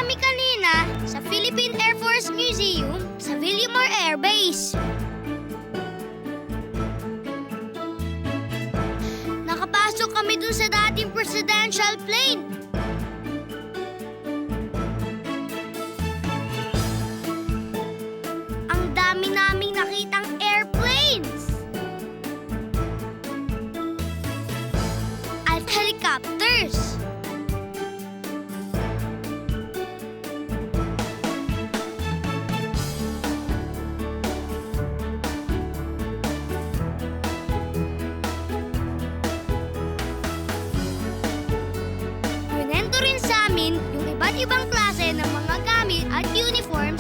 kami kanina sa Philippine Air Force Museum sa Villamor Air Base. Nakapasok kami dun sa dating presidential plane. Ang dami naming nakitang airplanes at helicopters. Kwento rin sa amin yung iba't ibang klase ng mga gamit at uniform